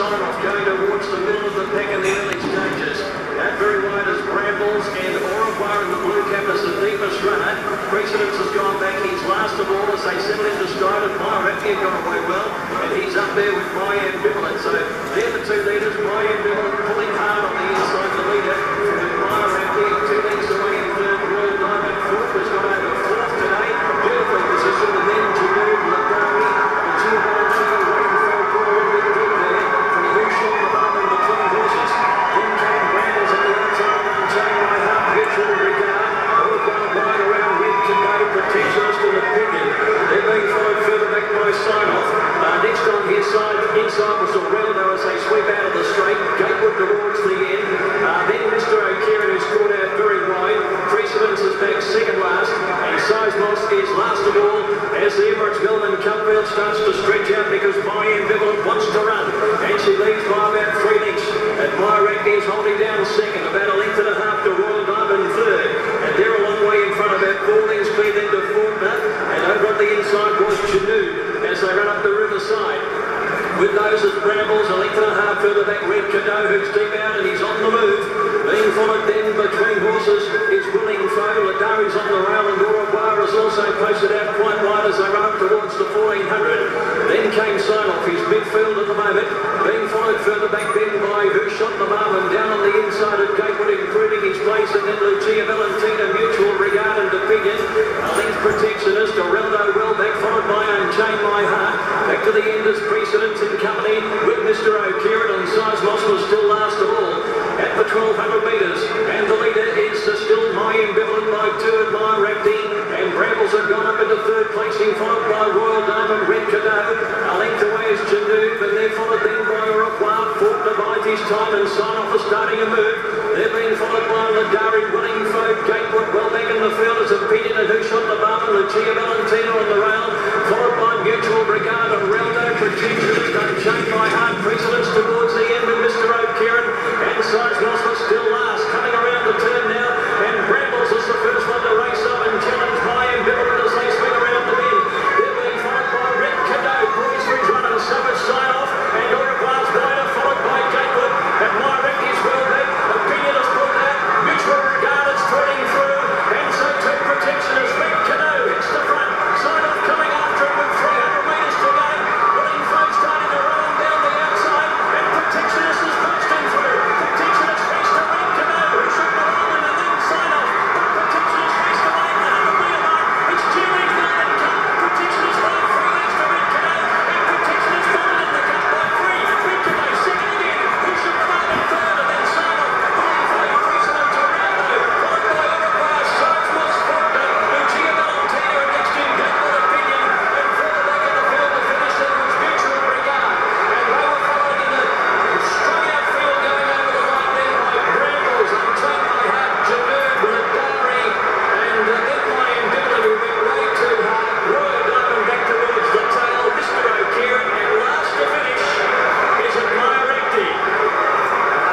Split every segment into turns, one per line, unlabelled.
Sign-Off going towards the middle of the pack in the early stages. Out very wide is Brambles and Orobar in the blue cap is the deepest runner. Precedence has gone back. He's last of all as they settle into stride. And Myracky got away well. And he's up there with My Ambivalent. So they're the two leaders. My Ambivalent pulling hard on the inside. The leader with Myracky 2 lengths away in third. Royal Diamond fourth has gone over fourth today. Beautifully positioned. And then Janood, Ladari, the G1 waiting for a ball with Dick there. From Lucian, the Barman between horses. Then came Brambles on the outside. Unchained My Heart, Mutual Regard. All gone wide around with today. Protectionist and Opinion. They're being followed further back by Sign-Off. Next on his side, inside was Aureldo as they sweep out of the straight. Gatewood towards the end. Then Mr. O'Kieran, who's caught out very wide. Precedence is back second last. And Seismos is last of all as the Emirates Melbourne Cup field starts to stretch out because My Ambivalent wants to run. And she leads by about 3 lengths. And Myracky is holding down second, about a length and a half to Royal Diamond third. And they're a long way in front of about 4 lengths clear then to Faulkner. And over on the inside was Janood as they run up the riverside. With those is Brambles, a length and a half further back, Red Cadeau, who's deep out and he's on the move. Being followed then between horses is Willing Foe. Ladari's on the rail and Orobar is also posted out quite wide as they run up towards the 1400. Then came Sign-Off, his midfield at the moment. Being followed further back then by Who Shot the Marvin down on the inside of Gatewood, improving his place, and then Lucia Valentina, Mutual Regard and Opinion. A length Protectionist, Aureldo well back, followed by Unchained My Heart. Back to the end is Precedence in company with Mr. O'Kieran, and Seismos was still last of all at the 1200 metres. And the leader is still My Ambivalent by 2 at Myracky. And Brambles have gone up into third placing, followed by Royal Diamond, Red Cadeau. A length away is Janood, and they're followed then by Oroquois. Faulkner bides his time and Sign-Off is starting a move. They're being followed by Ladari, Willing Foe, Gatewood well back in the field as Opinion and Who Shot the Barman, Lucia Valentina on the rail, followed by Mutual Regard and Reldo, Protectionist, Unchained My Heart, Precedence towards the end with Mr. O'Kieran, and Seismos was still last, coming around the turn now, and Brambles is the first one to race up and challenge My Ambivalent as they swing around the bend. They're being followed by Red Cadeau, Boys Ridge running, so is Sign-Off, and Oroquois wider, followed by Gatewood, and Myracky's well back. Opinion has pulled out, Mutual Regard is threading through, and so too Protectionist. Red Cadeau hits the front, Sign-Off coming after him with 300 metres to go. Willing Foe starting to run on down the outside, and Protectionist is bursting through. Protectionist race to Red Cadeau, who should go on, and then Sign-Off. Protectionist race to 800 metre mark. It's 2 lengths down in cup. Protectionist by 3 lengths to Red Cadeau, and Protectionist dominant in the cup by 3. Red Cadeau second again. Who should go on in third, and then Sign-Off. Willing Foe Precedent to Rambo, followed by Oroquois, Seismos, Faulkner, Lucia Valentina, and next in Gatewood Opinion, and further back in the field to finish them was Mutual Regard. And they were followed in a strung out field going over the line then by Brambles, Unchained My Heart, Janood, Ladari, and then My Ambivalent, who went way too hard. Royal Diamond back towards the tail, Mr. O'Kieran, and last to finish is at Myracky.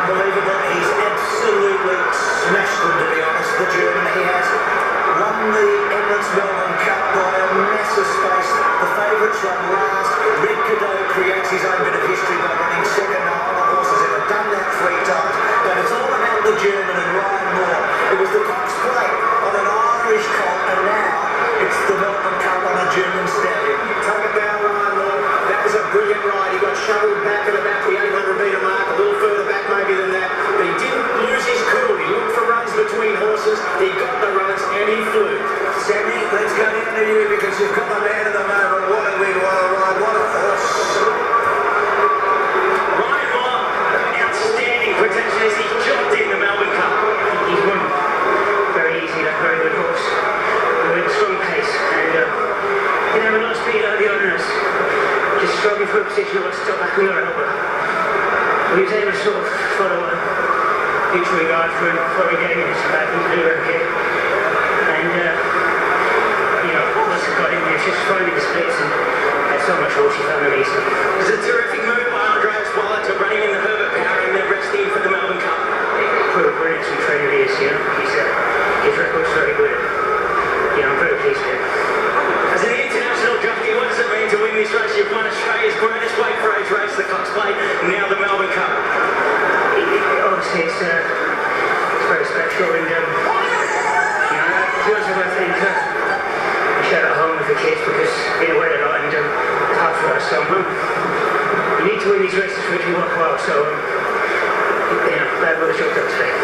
Unbelievable. He's absolutely smashed them, to be honest, the German. He has won the Emirates Melbourne Cup by a massive space. The favourites run last. Red Cadeau creates his own bit of history by running second. No other horse has ever done that 3 times. But it's all about the German and Ryan Moore. It was the Cox Plate on an Irish colt, and now it's the Melbourne Cup on a German stallion.
Take it down, Ryan Moore. That was a brilliant ride. He got shuttled back at about the 800 metre mark, a little further back maybe than that. But he didn't lose his cool. He looked for runs between horses. He got the runs and he flew.
Sammy, let's go down to you because you've got the man at the moment. What a win, what a ride, what a horse.
Ryan Moore, outstanding Protectionist. He jumped in the Melbourne Cup. He's won very easy, that very good horse. With a strong pace, and he had a lot of speed early on, and just struggling for a position that was still back on the rail, but he was able to sort of follow a Mutual Regard through before he getting his back into the road here. And you know, once he got in there, just finding the splits and had so much horse he found it easy.
It was a terrific move by Andreas Waller to running in the Herbert Power and then resting him for the Melbourne Cup.
What a brilliant trainer he is, you know. His record's very good. Yeah, I'm very pleased with him.
As an international jockey, what does it mean to win this race? You've won Australia's greatest weight for age race, the Cox Plate, and now the Melbourne
need to win these races for it to be worthwhile, so glad with the short term today.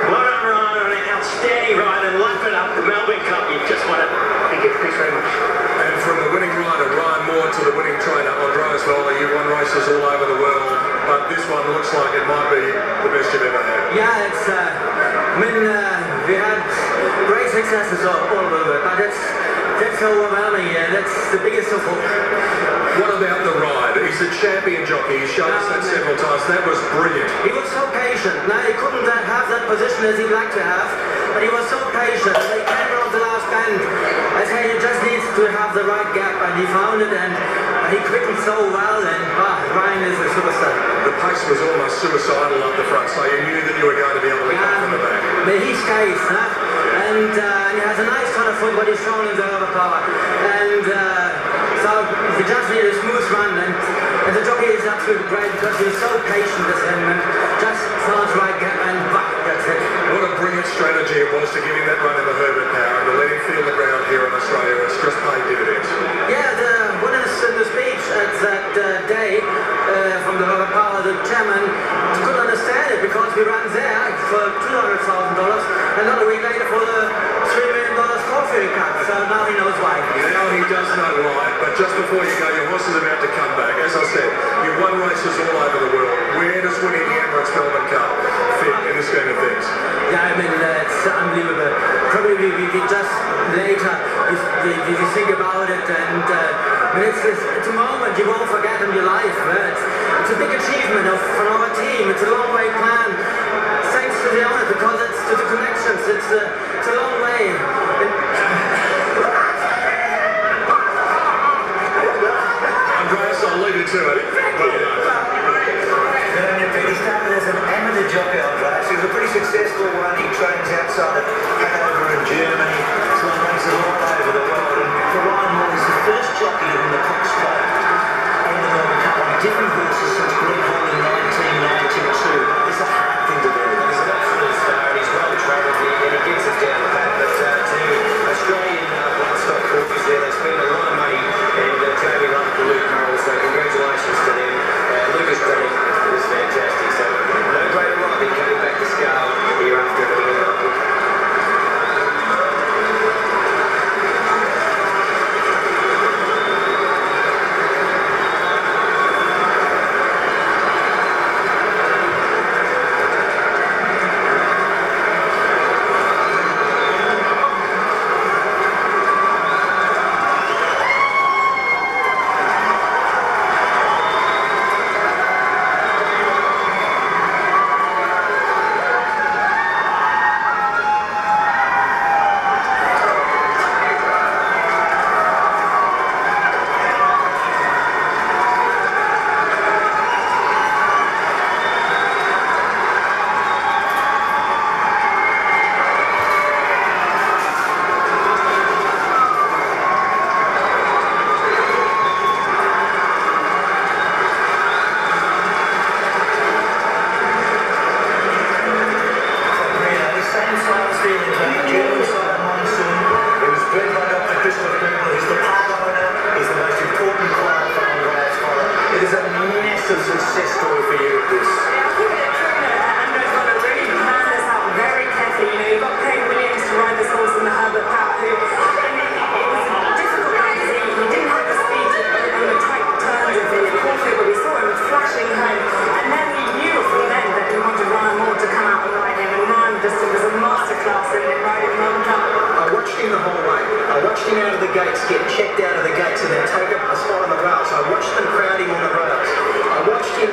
Well done, Ryan, on an outstanding ride and lapping up the Melbourne Cup. You've just won it.
Thank you, thanks very much.
And from the winning rider, Ryan Moore, to the winning trainer, Andreas Voller, you've won races all over the world, but this one looks like it might be the best you've ever had.
Yeah, it's, we had great successes all over, but that's overwhelming, that's the biggest of all.
What about the ride? He's a champion jockey, he's shown us that several times, that was brilliant.
He was so patient. Now, he couldn't have that position as he'd like to have, but he was so patient. He came around the last bend. I said he just needs to have the right gap, and he found it, and he quickened so well, and Ryan is a superstar.
The pace was almost suicidal up the front, so you knew that you were going to be able to come from the back.
But he skates, and he has a nice kind of foot, but he's strong in the overpower. And so he just needed a smooth run, and the jockey is absolutely great because he's so patient with him, and just sounds right gap, and that's it.
What a brilliant strategy it was to give him that run in the Herbert power and to let him feel the ground here in Australia. It's just paid dividends.
Yeah, the winners in the speech at that day from the Herbert power, the chairman couldn't understand it because we ran there for $200,000 and not a week later for the $3 million trophy cut. So now he knows why.
Now he does know why, but just before you go, your horse is about to come back. As I said, you've won races all over the world. Where does winning the Emirates Melbourne Cup fit in the scheme of things?
Yeah, I mean, it's unbelievable. Probably we just later, if you think about it, and it's a moment you won't forget in your life. It's a big achievement from our team. It's a long way planned. Thanks to the owner, because it's to the connections. It's a long way.
Andreas, I'll leave you to it. Well done.
He started as an amateur jockey, Andreas. He was a pretty successful one. He trains outside of Hanover in Germany. So he races all over the world. And for Ryan Moore, he's the first jockey in the Cox Plate and the Melbourne Cup on different horses since Greg Hall in 1992. It's a hard thing to do.
He's an absolute star, and he's well travelled, and he gets us down the path. But to Australian bloodstock horses there, they spend a lot of money, and Jamie loved the Luke Murrell, so congratulations to them. Lucas Brennan was fantastic, so no greater right than coming back to scale here after a bit of a
success story for you, this?
Yeah, I think that trainer Andre's got to really plan this out very carefully. You know, you've got Craig Williams to ride this horse in the Herbert Power, who it was a difficult ride to see. He didn't have the speed on the tight turns of the Corfu, but we saw him flashing home. And then we knew from then that we wanted Ryan Moore to come out and ride him, and Ryan just was a masterclass in riding the Melbourne Cup.
I watched him the whole way. I watched him out of the gates, get checked out of the gates, and then take a spot on the rails. I watched them crowd him on the rails. I watched him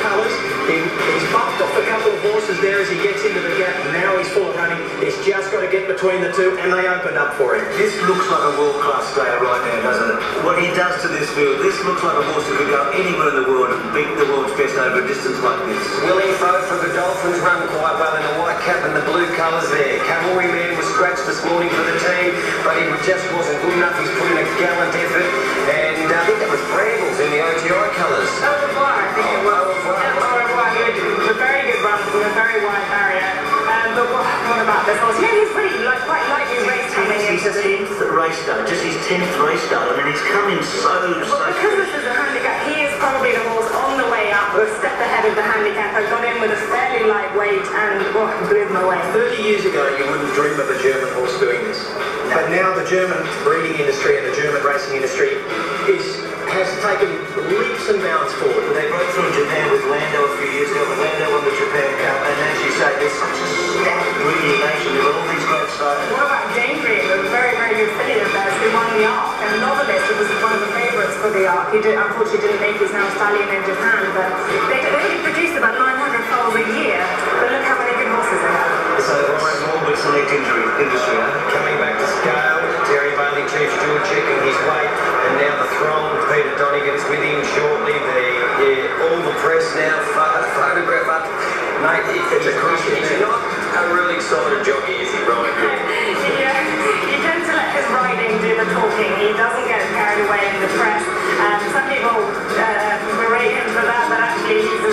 colours. He's bumped off a couple of horses there as he gets into the gap. Now he's full of running. He's just got to get between the two, and they opened up for him.
This looks like a world-class stayer right now, doesn't it? What he does to this field, this looks like a horse that could go anywhere in the world and beat the world's best over a distance like this.
Willie Foe for the Dolphins run quite well in the white cap and the blue colours there. Cavalry Man was scratched this morning for the team, but he just wasn't good enough. He's put in a gallant effort, and I think that was Brambles in the OTI colours.
Au revoir, I think it was. Au revoir. It was a very good run from a very wide barrier. But what about this horse? Yeah, he's pretty quite lightly raced coming into the...
He's 10th race start, just his 10th race start. I mean, he's come in so...
Because this is a handicap, he is probably the horse on the way up, a step ahead of the handicap. I got in with a fairly light weight and blew him away.
30 years ago, you wouldn't dream of a German horse doing this. But now the German breeding industry and the German racing industry has taken leaps and bounds forward.
They broke through in Japan with Lando a few years ago, but Lando won the Japan Cup, and as you say, there's such a stacked breeding nation with all these great starters.
What about Daydream, a very, very good filly of theirs who won the Arc, and Novelist, who was one of the favourites for the Arc. He unfortunately didn't make his now stallion in Japan, but they only produce about 900 foals a year, but look how many good horses they have.
So it's a small but select industry, huh?
Coming back to scale, Terry Bailey, Chief Steward checking his weight, and now the throng, Peter Donegan's with him shortly. All the press now, photograph up. Mate, it's a crucial. He's not a really solid jockey, is he, right?
Yeah, he tends to let his riding do the talking. He doesn't get carried away in the press. Some people berate him for that, but actually he's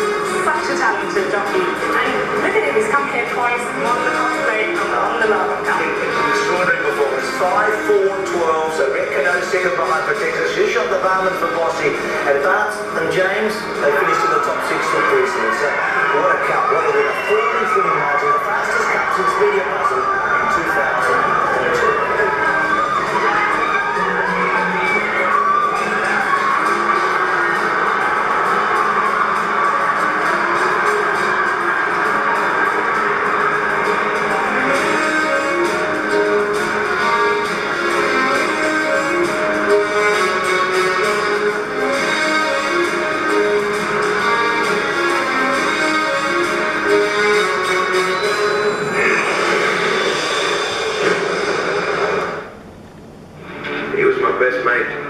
such a talented jockey. And look at him, he's come here twice, won the top plate on the Melbourne Cup.
Extraordinary performance. 5-4-12, so Recano second behind Protector. She shot the barman for Bossy. And Barnes and James, they finished in the top 6 for Priestley. So what a cup, what a winner. 4 winning margin, the fastest cup since Media Puzzle in 2002.
He was my best mate.